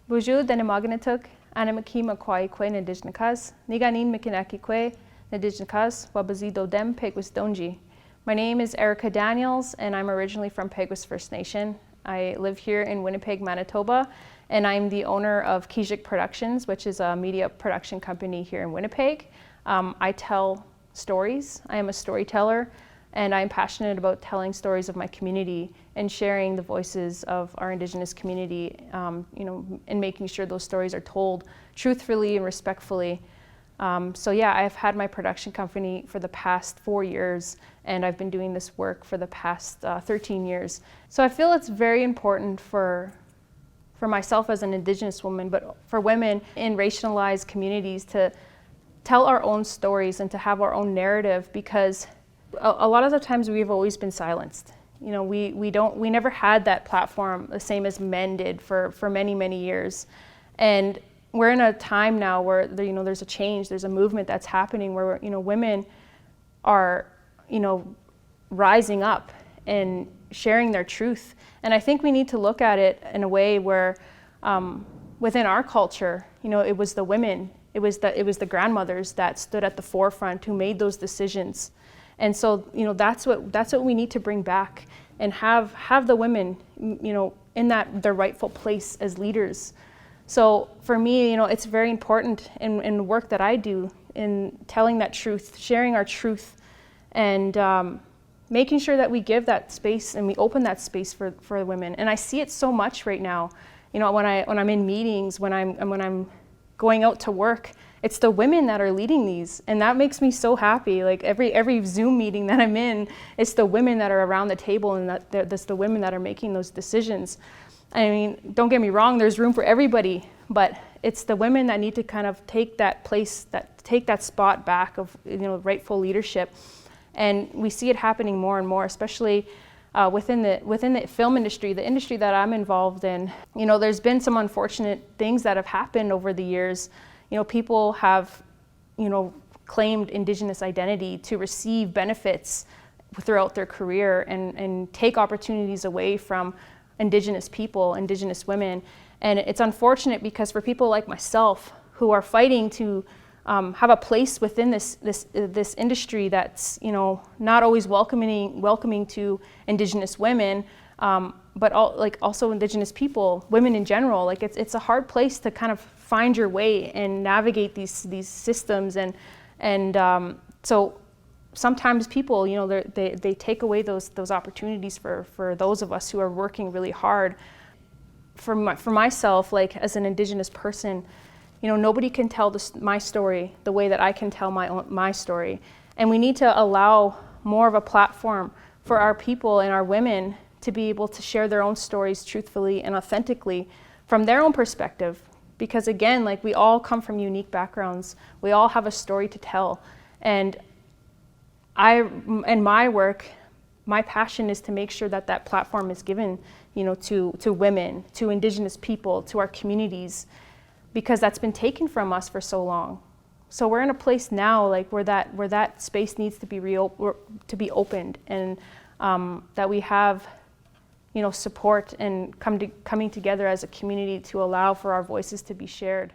Bonjour, Danimaganatuk, Animakima Kwai Kwe Indigenous, Niganin Mikinaki Kwe Indigenous, Wabazido Dem Peguis Donji. My name is Erica Daniels, and I'm originally from Peguis First Nation. I live here in Winnipeg, Manitoba, and I'm the owner of WAG-Qaumajuq Productions, which is a media production company here in Winnipeg. I tell stories. I am a storyteller, and I'm passionate about telling stories of my community and sharing the voices of our Indigenous community, and making sure those stories are told truthfully and respectfully. So yeah, I've had my production company for the past 4 years, and I've been doing this work for the past 13 years. So I feel it's very important for myself as an Indigenous woman, but for women in racialized communities to tell our own stories and to have our own narrative, because a lot of the times we've always been silenced. We never had that platform the same as men did for many, many years. And we're in a time now where there's a change, there's a movement that's happening where women are rising up and sharing their truth. And I think we need to look at it in a way where within our culture, it was the women, it was the grandmothers that stood at the forefront who made those decisions. And so that's what we need to bring back, and have the women in their rightful place as leaders. So for me, it's very important in the work that I do in telling that truth, sharing our truth, and making sure that we give that space and we open that space for women. And I see it so much right now. When I'm in meetings, when I'm going out to work, it's the women that are leading these, and that makes me so happy. Like every Zoom meeting that I'm in, it's the women that are around the table, and that's the women that are making those decisions. I mean, don't get me wrong, there's room for everybody, but it's the women that need to kind of take that place, take that spot back of rightful leadership. And we see it happening more and more, especially within the film industry, the industry that I'm involved in. There's been some unfortunate things that have happened over the years. People have claimed Indigenous identity to receive benefits throughout their career and take opportunities away from Indigenous people, Indigenous women. And it's unfortunate because for people like myself who are fighting to have a place within this industry that's not always welcoming to Indigenous women, but also Indigenous people, women in general. It's a hard place to kind of find your way and navigate these systems, and so sometimes people they take away those opportunities for those of us who are working really hard. For myself, as an Indigenous person, nobody can tell my story the way that I can tell my story. And we need to allow more of a platform for our people and our women to be able to share their own stories truthfully and authentically from their own perspective. Because again, we all come from unique backgrounds. We all have a story to tell. And in my work, my passion is to make sure that platform is given, to women, to Indigenous people, to our communities, because that's been taken from us for so long. So we're in a place now, where that space needs to be opened, and that we have, support and coming together as a community to allow for our voices to be shared.